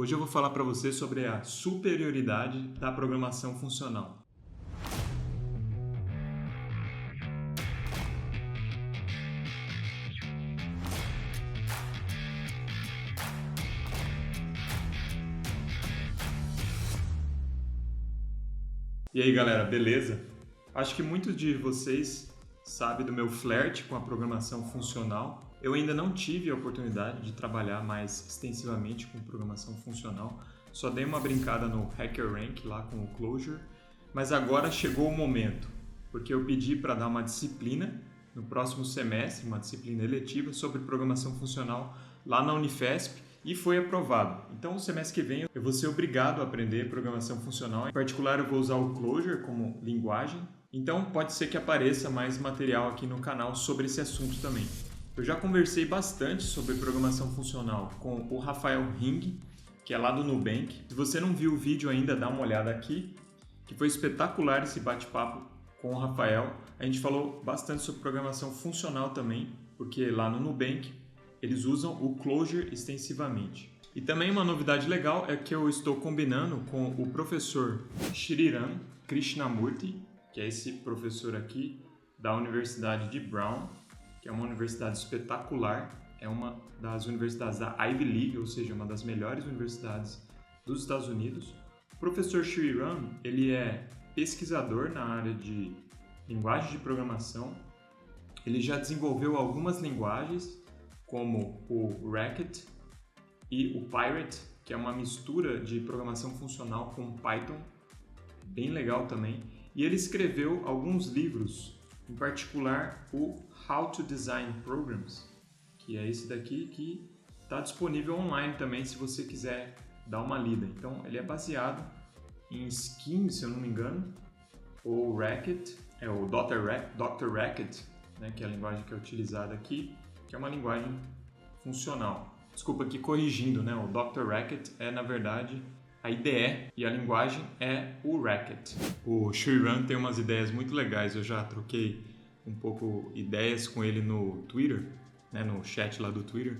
Hoje eu vou falar para você sobre a superioridade da programação funcional. E aí galera, beleza? Acho que muitos de vocês sabem do meu flerte com a programação funcional. Eu ainda não tive a oportunidade de trabalhar mais extensivamente com programação funcional, só dei uma brincada no HackerRank lá com o Clojure, mas agora chegou o momento, porque eu pedi para dar uma disciplina no próximo semestre, uma disciplina eletiva sobre programação funcional lá na Unifesp, e foi aprovado. Então, no semestre que vem, eu vou ser obrigado a aprender programação funcional. Em particular, eu vou usar o Clojure como linguagem. Então, pode ser que apareça mais material aqui no canal sobre esse assunto também. Eu já conversei bastante sobre programação funcional com o Rafael Ring, que é lá do Nubank. Se você não viu o vídeo ainda, dá uma olhada aqui, que foi espetacular esse bate-papo com o Rafael. A gente falou bastante sobre programação funcional também, porque lá no Nubank eles usam o Clojure extensivamente. E também uma novidade legal é que eu estou combinando com o professor Sriram Krishnamurti, que é esse professor aqui da Universidade de Brown, que é uma universidade espetacular, é uma das universidades da Ivy League, ou seja, uma das melhores universidades dos Estados Unidos. O professor Sriram, ele é pesquisador na área de linguagem de programação. Ele já desenvolveu algumas linguagens, como o Racket e o Pirate, que é uma mistura de programação funcional com Python, bem legal também. E ele escreveu alguns livros, em particular o How to Design Programs, que é esse daqui que está disponível online também, se você quiser dar uma lida. Então, ele é baseado em Scheme, se eu não me engano, ou Racket, é o Dr. Racket, né, que é a linguagem que é utilizada aqui, que é uma linguagem funcional. Desculpa aqui corrigindo, né? O Dr. Racket é, na verdade, a IDE e a linguagem é o Racket. O Sriram tem umas ideias muito legais, eu já troquei um pouco ideias com ele no Twitter, né, no chat lá do Twitter.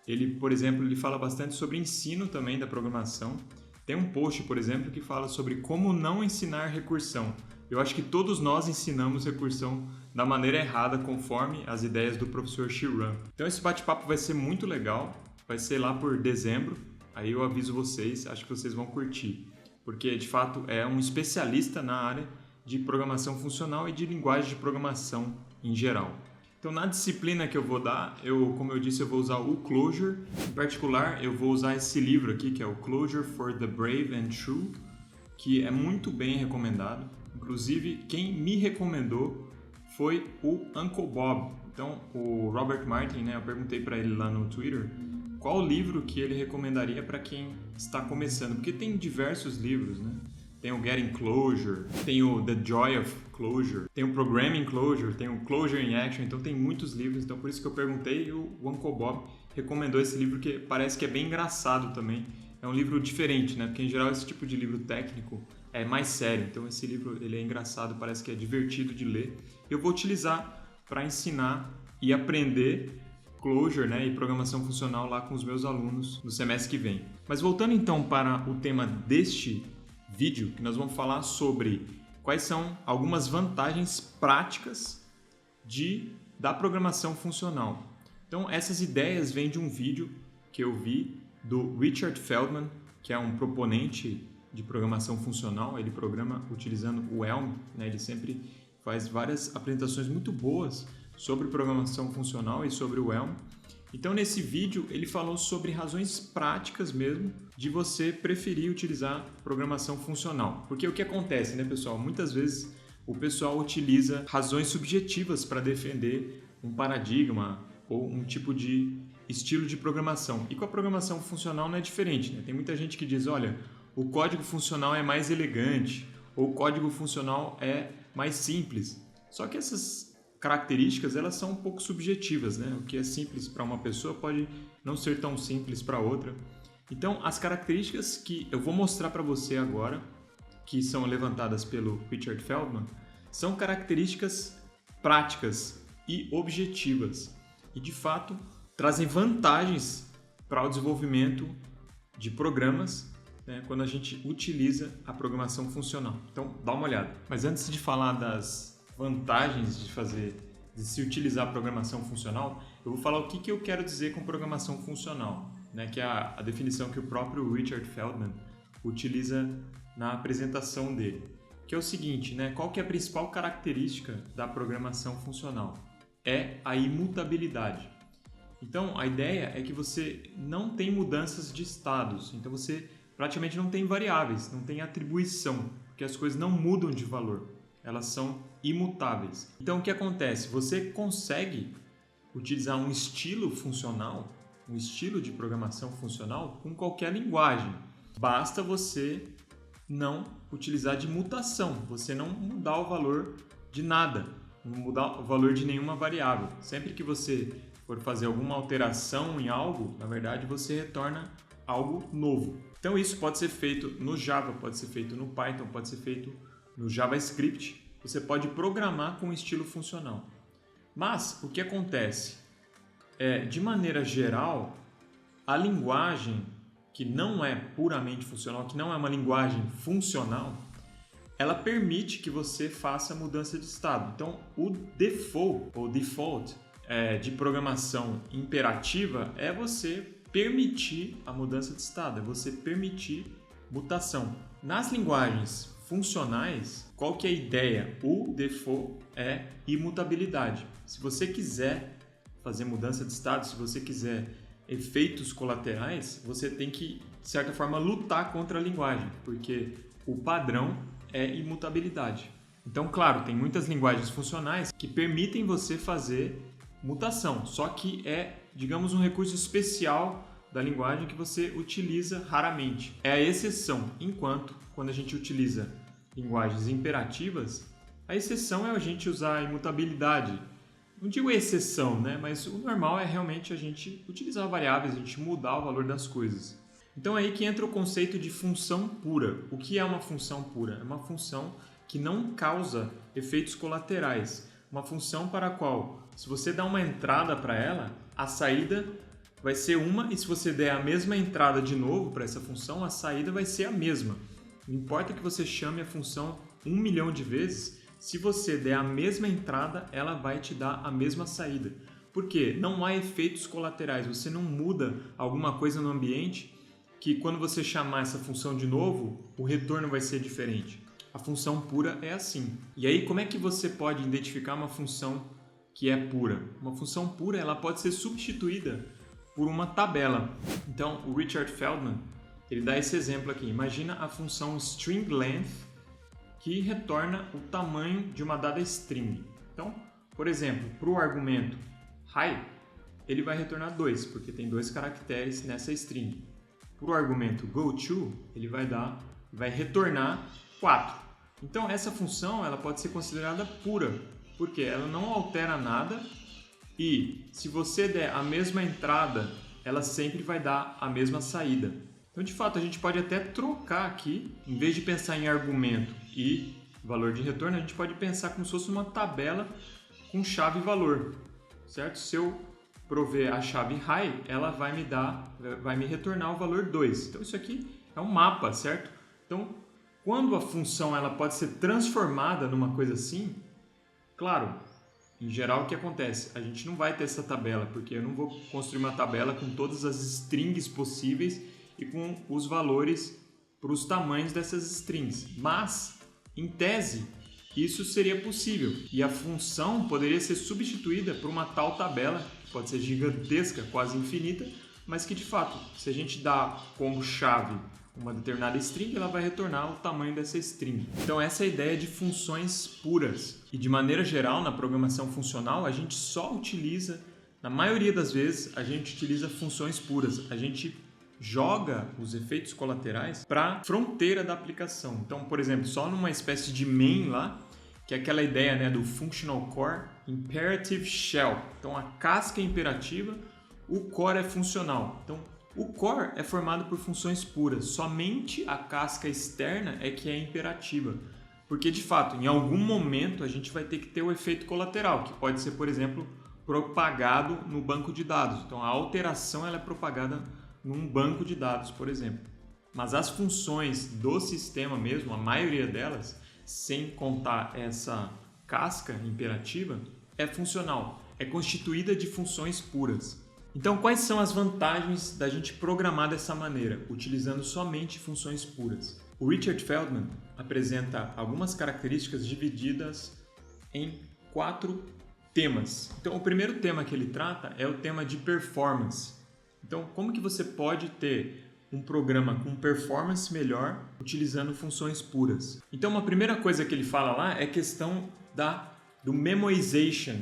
Ele, por exemplo, ele fala bastante sobre ensino também da programação. Tem um post, por exemplo, que fala sobre como não ensinar recursão. Eu acho que todos nós ensinamos recursão da maneira errada, conforme as ideias do professor Sriram. Então esse bate-papo vai ser muito legal, vai ser lá por dezembro, aí eu aviso vocês, acho que vocês vão curtir, porque de fato é um especialista na área de programação funcional e de linguagem de programação em geral. Então na disciplina que eu vou dar, como eu disse, eu vou usar o Clojure. Em particular, eu vou usar esse livro aqui, que é o Clojure for the Brave and True, que é muito bem recomendado. Inclusive, quem me recomendou foi o Uncle Bob. Então, o Robert Martin, né, eu perguntei para ele lá no Twitter qual livro que ele recomendaria para quem está começando, porque tem diversos livros, né? Tem o Getting Clojure, tem o The Joy of Clojure, tem o Programming Clojure, tem o Clojure in Action, então tem muitos livros, então por isso que eu perguntei e o Uncle Bob recomendou esse livro, que parece que é bem engraçado também. É um livro diferente, né? Porque em geral esse tipo de livro técnico é mais sério, então esse livro ele é engraçado, parece que é divertido de ler. Eu vou utilizar para ensinar e aprender Clojure, né, e programação funcional lá com os meus alunos no semestre que vem. Mas voltando então para o tema deste vídeo, que nós vamos falar sobre quais são algumas vantagens práticas da programação funcional. Então essas ideias vêm de um vídeo que eu vi do Richard Feldman, que é um proponente de programação funcional. Ele programa utilizando o Elm, né? Ele sempre faz várias apresentações muito boas sobre programação funcional e sobre o Elm. Então nesse vídeo ele falou sobre razões práticas mesmo de você preferir utilizar programação funcional. Porque o que acontece, né, pessoal? Muitas vezes o pessoal utiliza razões subjetivas para defender um paradigma ou um tipo de estilo de programação. E com a programação funcional não é diferente, né? Tem muita gente que diz, olha, o código funcional é mais elegante, ou o código funcional é mais simples. Só que essas características, elas são um pouco subjetivas, né? O que é simples para uma pessoa pode não ser tão simples para outra. Então, as características que eu vou mostrar para você agora, que são levantadas pelo Richard Feldman, são características práticas e objetivas. E, de fato, trazem vantagens para o desenvolvimento de programas, né, quando a gente utiliza a programação funcional. Então, dá uma olhada. Mas antes de falar das vantagens de se utilizar a programação funcional, eu vou falar o que eu quero dizer com programação funcional, né, que é a definição que o próprio Richard Feldman utiliza na apresentação dele, que é o seguinte, né, qual que é a principal característica da programação funcional? É a imutabilidade. Então, a ideia é que você não tem mudanças de estados, então você praticamente não tem variáveis, não tem atribuição, porque as coisas não mudam de valor, elas são imutáveis. Então, o que acontece? Você consegue utilizar um estilo funcional, um estilo de programação funcional com qualquer linguagem. Basta você não utilizar de mutação, você não mudar o valor de nada, não mudar o valor de nenhuma variável. Sempre que você for fazer alguma alteração em algo, na verdade você retorna algo novo. Então isso pode ser feito no Java, pode ser feito no Python, pode ser feito no JavaScript. Você pode programar com estilo funcional. Mas o que acontece? De maneira geral, a linguagem que não é puramente funcional, que não é uma linguagem funcional, ela permite que você faça mudança de estado. Então, o default de programação imperativa é você permitir a mudança de estado, é você permitir mutação. Nas linguagens funcionais, qual que é a ideia? O default é imutabilidade. Se você quiser fazer mudança de estado, se você quiser efeitos colaterais, você tem que, de certa forma, lutar contra a linguagem, porque o padrão é imutabilidade. Então, claro, tem muitas linguagens funcionais que permitem você fazer mutação, só que é, digamos, um recurso especial da linguagem que você utiliza raramente. É a exceção, enquanto quando a gente utiliza linguagens imperativas, a exceção é a gente usar a imutabilidade. Não digo exceção, né? Mas o normal é realmente a gente utilizar variáveis, a gente mudar o valor das coisas. Então é aí que entra o conceito de função pura. O que é uma função pura? É uma função que não causa efeitos colaterais. Uma função para a qual, se você dá uma entrada para ela, a saída vai ser uma, e se você der a mesma entrada de novo para essa função, a saída vai ser a mesma. Não importa que você chame a função 1 milhão de vezes, se você der a mesma entrada, ela vai te dar a mesma saída. Por quê? Não há efeitos colaterais, você não muda alguma coisa no ambiente que quando você chamar essa função de novo, o retorno vai ser diferente. A função pura é assim. E aí, como é que você pode identificar uma função que é pura? Uma função pura ela pode ser substituída por uma tabela. Então, o Richard Feldman ele dá esse exemplo aqui. Imagina a função string_length que retorna o tamanho de uma dada string. Então, por exemplo, para o argumento hi, ele vai retornar 2, porque tem 2 caracteres nessa string. Para o argumento goTo, ele vai retornar 4. Então, essa função ela pode ser considerada pura, porque ela não altera nada e se você der a mesma entrada, ela sempre vai dar a mesma saída. Então, de fato, a gente pode até trocar aqui, em vez de pensar em argumento e valor de retorno, a gente pode pensar como se fosse uma tabela com chave e valor, certo? Se eu prover a chave hi, ela vai me retornar o valor 2. Então, isso aqui é um mapa, certo? Então, quando a função ela pode ser transformada numa coisa assim, claro, em geral o que acontece? A gente não vai ter essa tabela, porque eu não vou construir uma tabela com todas as strings possíveis e com os valores para os tamanhos dessas strings. Mas, em tese, isso seria possível. E a função poderia ser substituída por uma tal tabela, que pode ser gigantesca, quase infinita, mas que, de fato, se a gente dá como chave uma determinada string, ela vai retornar o tamanho dessa string. Então, essa é a ideia de funções puras. E, de maneira geral, na programação funcional, a gente só utiliza, na maioria das vezes, a gente utiliza funções puras. A gente joga os efeitos colaterais para a fronteira da aplicação. Então, por exemplo, só numa espécie de main lá, que é aquela ideia, né, do Functional Core Imperative Shell. Então, a casca é imperativa, o core é funcional. Então, o core é formado por funções puras, somente a casca externa é que é imperativa. Porque, de fato, em algum momento a gente vai ter que ter o efeito colateral, que pode ser, por exemplo, propagado no banco de dados. Então, a alteração ela é propagada num banco de dados, por exemplo. Mas as funções do sistema mesmo, a maioria delas, sem contar essa casca imperativa, é funcional, é constituída de funções puras. Então, quais são as vantagens da gente programar dessa maneira, utilizando somente funções puras? O Richard Feldman apresenta algumas características divididas em 4 temas. Então, o primeiro tema que ele trata é o tema de performance. Então, como que você pode ter um programa com performance melhor utilizando funções puras? Então, uma primeira coisa que ele fala lá é a questão do memoization,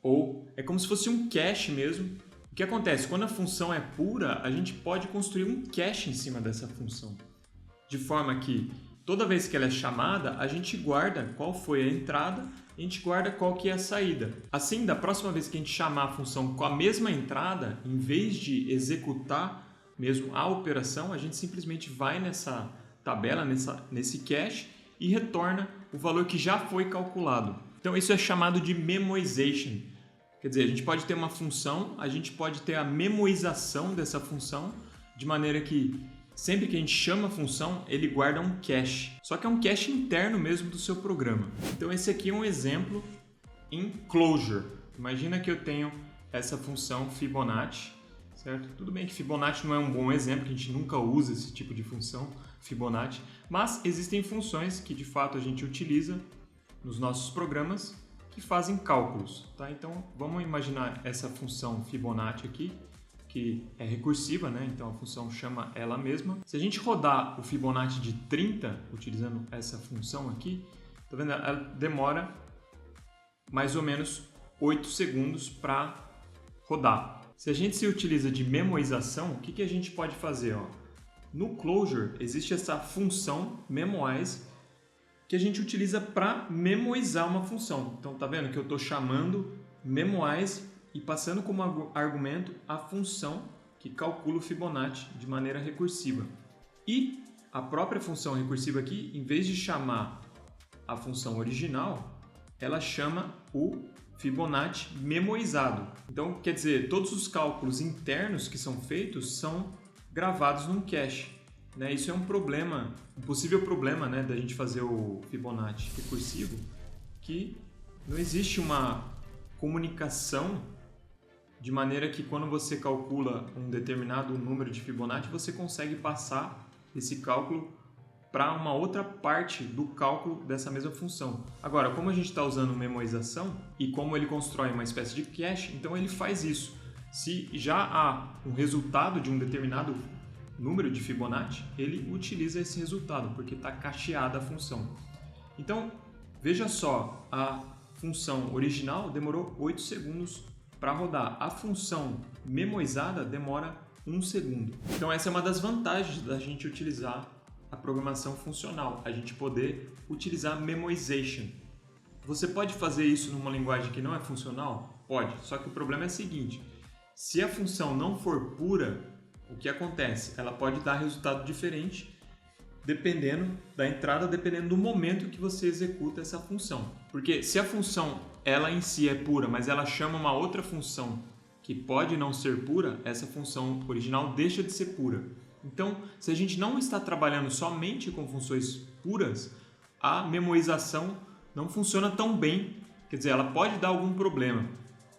ou é como se fosse um cache mesmo. O que acontece? Quando a função é pura, a gente pode construir um cache em cima dessa função, de forma que toda vez que ela é chamada, a gente guarda qual foi a entrada, a gente guarda qual que é a saída. Assim, da próxima vez que a gente chamar a função com a mesma entrada, em vez de executar mesmo a operação, a gente simplesmente vai nessa tabela, nesse cache e retorna o valor que já foi calculado. Então isso é chamado de memoization. Quer dizer, a gente pode ter uma função, a gente pode ter a memoização dessa função, de maneira que sempre que a gente chama a função, ele guarda um cache. Só que é um cache interno mesmo do seu programa. Então esse aqui é um exemplo em Clojure. Imagina que eu tenho essa função Fibonacci, certo? Tudo bem que Fibonacci não é um bom exemplo, que a gente nunca usa esse tipo de função Fibonacci, mas existem funções que de fato a gente utiliza nos nossos programas que fazem cálculos, tá? Então vamos imaginar essa função Fibonacci aqui, que é recursiva, né? Então a função chama ela mesma. Se a gente rodar o Fibonacci de 30 utilizando essa função aqui, tá vendo? Ela demora mais ou menos 8 segundos para rodar. Se a gente se utiliza de memoização, o que a gente pode fazer? Ó? No Clojure existe essa função memoize que a gente utiliza para memoizar uma função. Então tá vendo que eu estou chamando memoize e passando como argumento a função que calcula o Fibonacci de maneira recursiva. E a própria função recursiva aqui, em vez de chamar a função original, ela chama o Fibonacci memoizado. Então, quer dizer, todos os cálculos internos que são feitos são gravados num cache. Né? Isso é um problema, um possível problema, né, da gente fazer o Fibonacci recursivo, que não existe uma comunicação de maneira que quando você calcula um determinado número de Fibonacci, você consegue passar esse cálculo para uma outra parte do cálculo dessa mesma função. Agora, como a gente está usando memoização e como ele constrói uma espécie de cache, então ele faz isso. Se já há um resultado de um determinado número de Fibonacci, ele utiliza esse resultado, porque está cacheada a função. Então, veja só, a função original demorou 8 segundos para rodar. A função memoizada demora 1 segundo. Então, essa é uma das vantagens da gente utilizar a programação funcional, a gente poder utilizar memoization. Você pode fazer isso numa linguagem que não é funcional? Pode, só que o problema é o seguinte, se a função não for pura, o que acontece? Ela pode dar resultado diferente dependendo da entrada, dependendo do momento que você executa essa função. Porque se a função ela em si é pura, mas ela chama uma outra função que pode não ser pura, essa função original deixa de ser pura. Então, se a gente não está trabalhando somente com funções puras, a memoização não funciona tão bem, quer dizer, ela pode dar algum problema.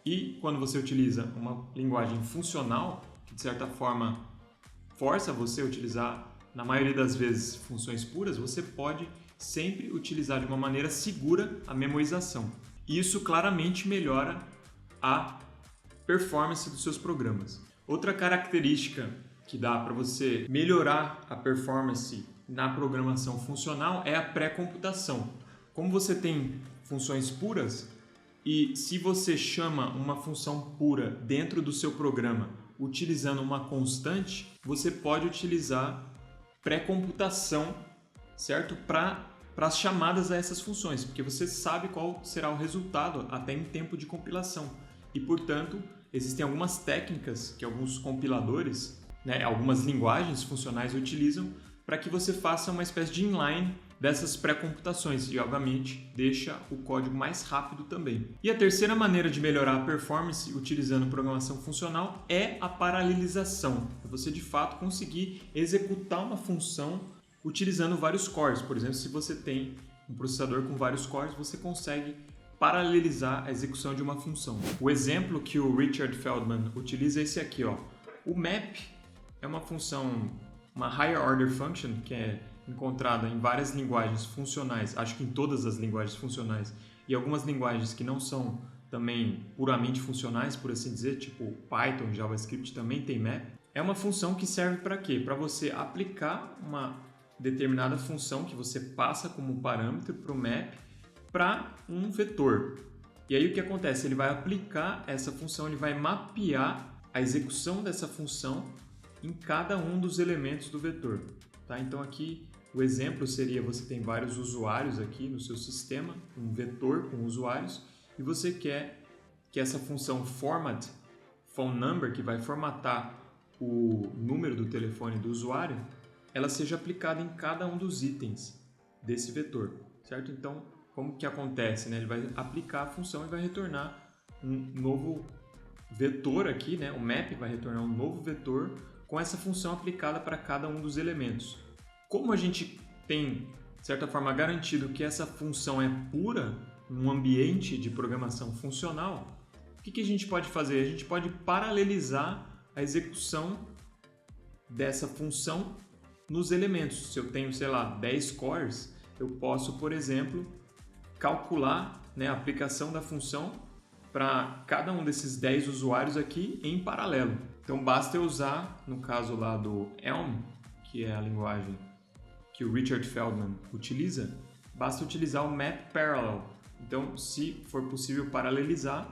E quando você utiliza uma linguagem funcional, que de certa forma força você a utilizar, na maioria das vezes, funções puras, você pode sempre utilizar de uma maneira segura a memoização. E isso claramente melhora a performance dos seus programas. Outra característica que dá para você melhorar a performance na programação funcional é a pré-computação. Como você tem funções puras e se você chama uma função pura dentro do seu programa utilizando uma constante, você pode utilizar pré-computação, certo? Para as chamadas a essas funções, porque você sabe qual será o resultado até em tempo de compilação. E, portanto, existem algumas técnicas que alguns compiladores, né, algumas linguagens funcionais utilizam para que você faça uma espécie de inline dessas pré-computações e, obviamente, deixa o código mais rápido também. E a terceira maneira de melhorar a performance utilizando programação funcional é a paralelização. É você, de fato, conseguir executar uma função utilizando vários cores. Por exemplo, se você tem um processador com vários cores, você consegue paralelizar a execução de uma função. O exemplo que o Richard Feldman utiliza é esse aqui, ó. O map é uma função, uma higher order function, que é encontrada em várias linguagens funcionais, acho que em todas as linguagens funcionais, e algumas linguagens que não são também puramente funcionais, por assim dizer, tipo Python, JavaScript também tem map. É uma função que serve para quê? Para você aplicar uma determinada função que você passa como parâmetro para o map para um vetor. E aí o que acontece? Ele vai aplicar essa função, ele vai mapear a execução dessa função em cada um dos elementos do vetor. Tá? Então aqui o exemplo seria, você tem vários usuários aqui no seu sistema, um vetor com usuários, e você quer que essa função format phone number, que vai formatar o número do telefone do usuário, ela seja aplicada em cada um dos itens desse vetor, certo? Então, como que acontece? Né? Ele vai aplicar a função e vai retornar um novo vetor aqui, né? O map vai retornar um novo vetor com essa função aplicada para cada um dos elementos. Como a gente tem, de certa forma, garantido que essa função é pura, um ambiente de programação funcional, o que a gente pode fazer? A gente pode paralelizar a execução dessa função nos elementos. Se eu tenho, sei lá, 10 cores, eu posso, por exemplo, calcular, né, a aplicação da função para cada um desses 10 usuários aqui em paralelo. Então basta eu usar, no caso lá do Elm, que é a linguagem que o Richard Feldman utiliza, basta utilizar o map parallel. Então, se for possível paralelizar,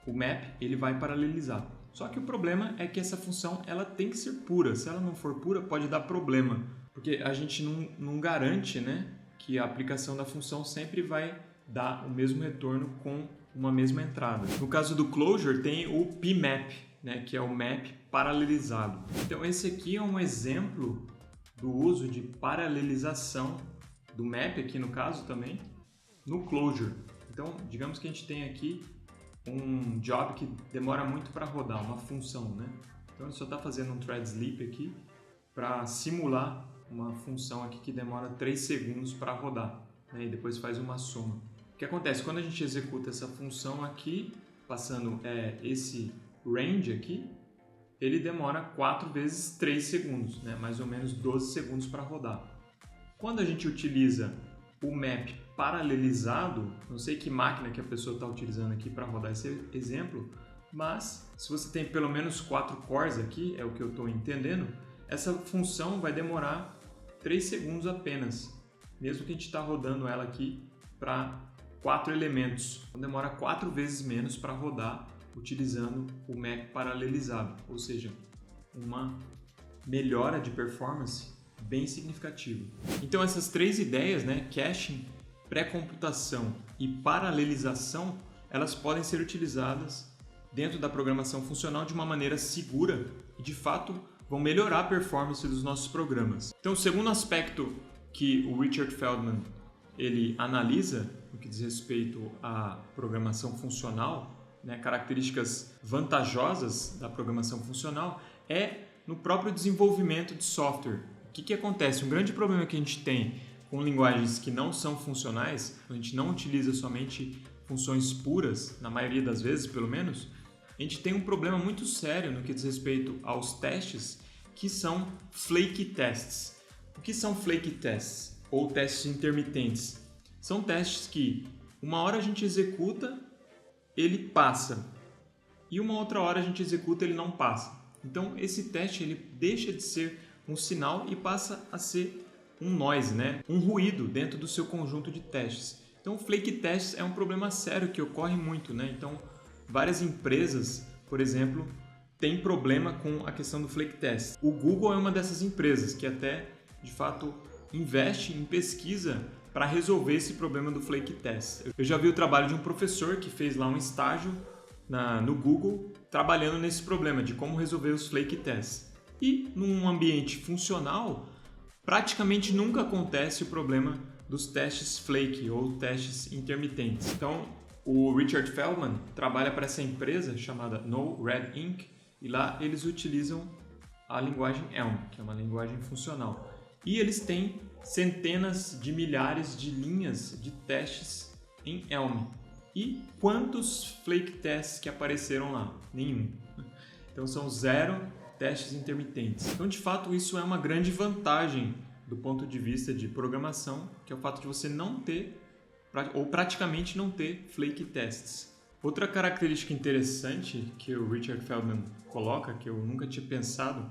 o map ele vai paralelizar. Só que o problema é que essa função ela tem que ser pura. Se ela não for pura, pode dar problema, porque a gente não garante, né, que a aplicação da função sempre vai dar o mesmo retorno com uma mesma entrada. No caso do Clojure tem o pmap, né, que é o map paralelizado. Então esse aqui é um exemplo do uso de paralelização do map, aqui no caso também, no Clojure. Então digamos que a gente tem aqui um job que demora muito para rodar, uma função, né? Então ele só está fazendo um thread sleep aqui para simular uma função aqui que demora 3 segundos para rodar, né? E depois faz uma soma. O que acontece? Quando a gente executa essa função aqui, passando esse range aqui, ele demora 4 vezes 3 segundos, né? Mais ou menos 12 segundos para rodar. Quando a gente utiliza o map paralelizado, não sei que máquina que a pessoa está utilizando aqui para rodar esse exemplo, mas se você tem pelo menos 4 cores aqui, é o que eu estou entendendo, essa função vai demorar 3 segundos apenas, mesmo que a gente está rodando ela aqui para 4 elementos. Então demora 4 vezes menos para rodar utilizando o map paralelizado, ou seja, uma melhora de performance bem significativa. Então essas 3 ideias, né, caching, pré-computação e paralelização, elas podem ser utilizadas dentro da programação funcional de uma maneira segura e de fato vão melhorar a performance dos nossos programas. Então o segundo aspecto que o Richard Feldman ele analisa no que diz respeito à programação funcional, né, características vantajosas da programação funcional, é no próprio desenvolvimento de software. O que acontece? Um grande problema que a gente tem com linguagens que não são funcionais, a gente não utiliza somente funções puras, na maioria das vezes pelo menos, a gente tem um problema muito sério no que diz respeito aos testes, que são flake tests. O que são flake tests? Ou testes intermitentes? São testes que uma hora a gente executa, ele passa, e uma outra hora a gente executa, ele não passa. Então esse teste ele deixa de ser um sinal e passa a ser um noise, né? Um ruído dentro do seu conjunto de testes. Então o flake test é um problema sério que ocorre muito, né? Então várias empresas, por exemplo, têm problema com a questão do flake test. O Google é uma dessas empresas que até, de fato, investe em pesquisa para resolver esse problema do flake test. Eu já vi o trabalho de um professor que fez lá um estágio no Google trabalhando nesse problema de como resolver os flake tests. E num ambiente funcional, praticamente nunca acontece o problema dos testes flake ou testes intermitentes. Então, o Richard Feldman trabalha para essa empresa chamada No-Red Inc. e lá eles utilizam a linguagem Elm, que é uma linguagem funcional. E eles têm centenas de milhares de linhas de testes em Elm. E quantos flake tests que apareceram lá? Nenhum. Então são 0 testes intermitentes. Então, de fato, isso é uma grande vantagem do ponto de vista de programação, que é o fato de você não ter, ou praticamente não ter, flake tests. Outra característica interessante que o Richard Feldman coloca, que eu nunca tinha pensado,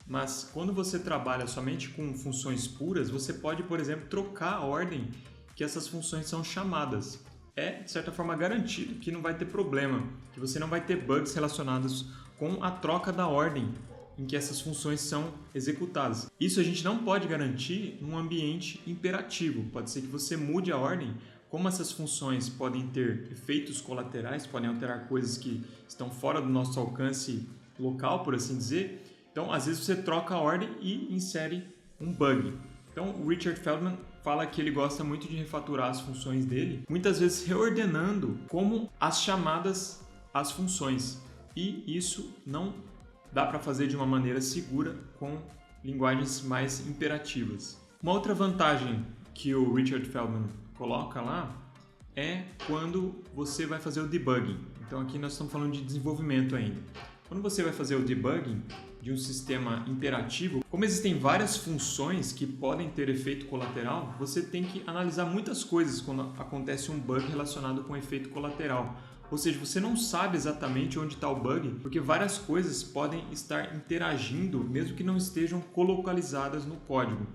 mas quando você trabalha somente com funções puras, você pode, por exemplo, trocar a ordem que essas funções são chamadas. É, de certa forma, garantido que não vai ter problema, que você não vai ter bugs relacionados com a troca da ordem em que essas funções são executadas. Isso a gente não pode garantir num ambiente imperativo. Pode ser que você mude a ordem, como essas funções podem ter efeitos colaterais, podem alterar coisas que estão fora do nosso alcance local, por assim dizer. Então, às vezes você troca a ordem e insere um bug. Então, o Richard Feldman fala que ele gosta muito de refatorar as funções dele, muitas vezes reordenando como as chamadas às funções. E isso não dá para fazer de uma maneira segura com linguagens mais imperativas. Uma outra vantagem que o Richard Feldman coloca lá é quando você vai fazer o debugging. Então aqui nós estamos falando de desenvolvimento ainda. Quando você vai fazer o debugging de um sistema imperativo, como existem várias funções que podem ter efeito colateral, você tem que analisar muitas coisas quando acontece um bug relacionado com efeito colateral. Ou seja, você não sabe exatamente onde está o bug, porque várias coisas podem estar interagindo, mesmo que não estejam colocalizadas no código.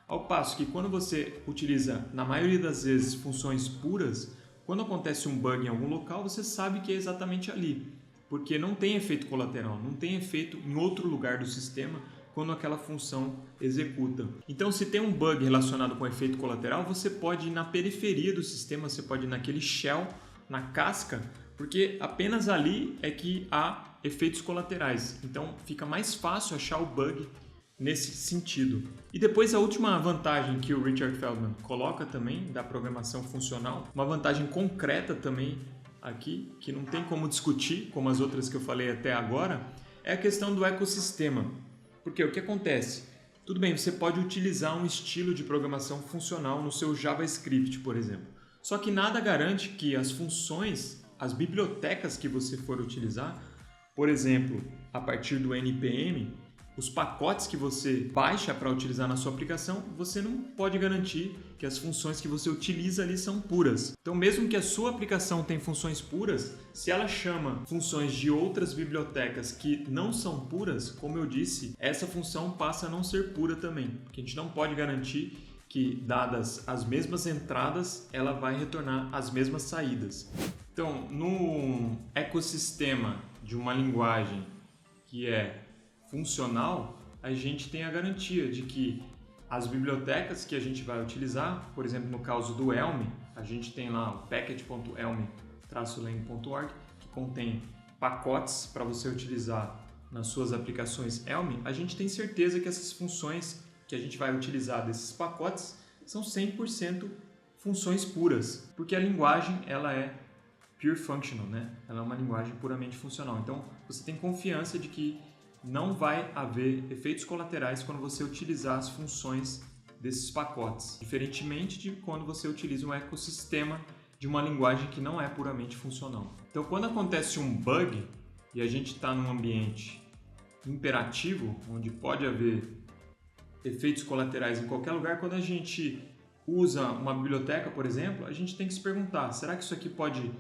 Ao passo que quando você utiliza, na maioria das vezes, funções puras, quando acontece um bug em algum local, você sabe que é exatamente ali, porque não tem efeito colateral, não tem efeito em outro lugar do sistema quando aquela função executa. Então, se tem um bug relacionado com efeito colateral, você pode ir na periferia do sistema, você pode ir naquele shell, na casca, porque apenas ali é que há efeitos colaterais. Então fica mais fácil achar o bug nesse sentido. E depois a última vantagem que o Richard Feldman coloca também da programação funcional, uma vantagem concreta também aqui, que não tem como discutir, como as outras que eu falei até agora, é a questão do ecossistema. Porque o que acontece? Tudo bem, você pode utilizar um estilo de programação funcional no seu JavaScript, por exemplo. Só que nada garante que as funções, as bibliotecas que você for utilizar, por exemplo, a partir do NPM, os pacotes que você baixa para utilizar na sua aplicação, você não pode garantir que as funções que você utiliza ali são puras. Então, mesmo que a sua aplicação tenha funções puras, se ela chama funções de outras bibliotecas que não são puras, como eu disse, essa função passa a não ser pura também, porque a gente não pode garantir que, dadas as mesmas entradas, ela vai retornar as mesmas saídas. Então, no ecossistema de uma linguagem que é funcional, a gente tem a garantia de que as bibliotecas que a gente vai utilizar, por exemplo, no caso do Elm, a gente tem lá o package.elm-lang.org, que contém pacotes para você utilizar nas suas aplicações Elm. A gente tem certeza que essas funções que a gente vai utilizar desses pacotes são 100% funções puras, porque a linguagem ela é pure functional, né? Ela é uma linguagem puramente funcional. Então, você tem confiança de que não vai haver efeitos colaterais quando você utilizar as funções desses pacotes, diferentemente de quando você utiliza um ecossistema de uma linguagem que não é puramente funcional. Então, quando acontece um bug e a gente está num ambiente imperativo, onde pode haver efeitos colaterais em qualquer lugar, quando a gente usa uma biblioteca, por exemplo, a gente tem que se perguntar, será que isso aqui pode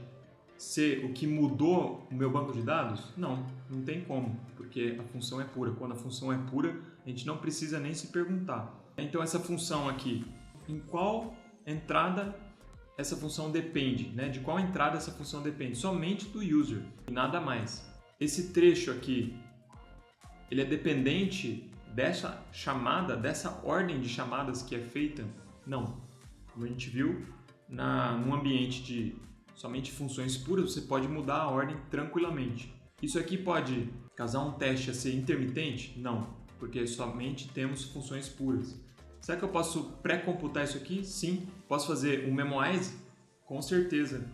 ser o que mudou o meu banco de dados? Não tem como, porque a função é pura. Quando a função é pura, a gente não precisa nem se perguntar. Então essa função aqui, em qual entrada essa função depende, né? De qual entrada essa função depende? Somente do user, e nada mais. Esse trecho aqui, ele é dependente dessa chamada, dessa ordem de chamadas que é feita? Não. Como a gente viu, num ambiente de somente funções puras, você pode mudar a ordem tranquilamente. Isso aqui pode causar um teste a ser intermitente? Não, porque somente temos funções puras. Será que eu posso pré-computar isso aqui? Sim. Posso fazer um memoize? Com certeza.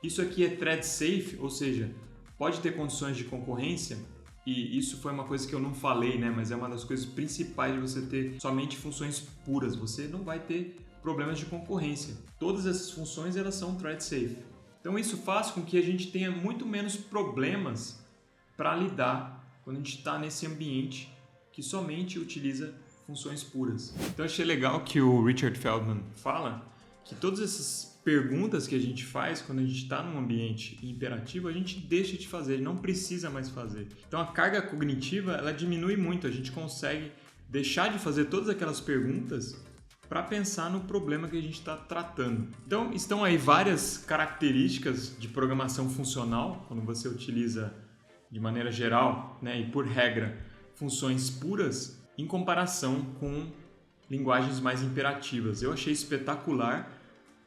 Isso aqui é thread safe, ou seja, pode ter condições de concorrência, e isso foi uma coisa que eu não falei, né? Mas é uma das coisas principais de você ter somente funções puras. Você não vai ter problemas de concorrência. Todas essas funções elas são thread safe. Então isso faz com que a gente tenha muito menos problemas para lidar quando a gente está nesse ambiente que somente utiliza funções puras. Então achei legal que o Richard Feldman fala que todas essas perguntas que a gente faz quando a gente está num ambiente imperativo, a gente deixa de fazer, não precisa mais fazer. Então a carga cognitiva ela diminui muito, a gente consegue deixar de fazer todas aquelas perguntas para pensar no problema que a gente está tratando. Então estão aí várias características de programação funcional, quando você utiliza de maneira geral, né, e por regra, funções puras, em comparação com linguagens mais imperativas. Eu achei espetacular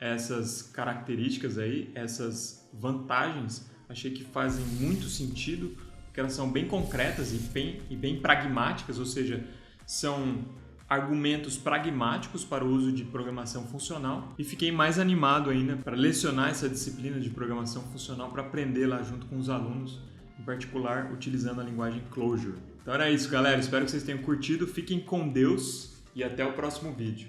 essas características aí, essas vantagens, achei que fazem muito sentido, porque elas são bem concretas e bem pragmáticas, ou seja, são argumentos pragmáticos para o uso de programação funcional, e fiquei mais animado ainda para lecionar essa disciplina de programação funcional, para aprender lá junto com os alunos, em particular utilizando a linguagem Clojure. Então era isso, galera. Espero que vocês tenham curtido. Fiquem com Deus e até o próximo vídeo.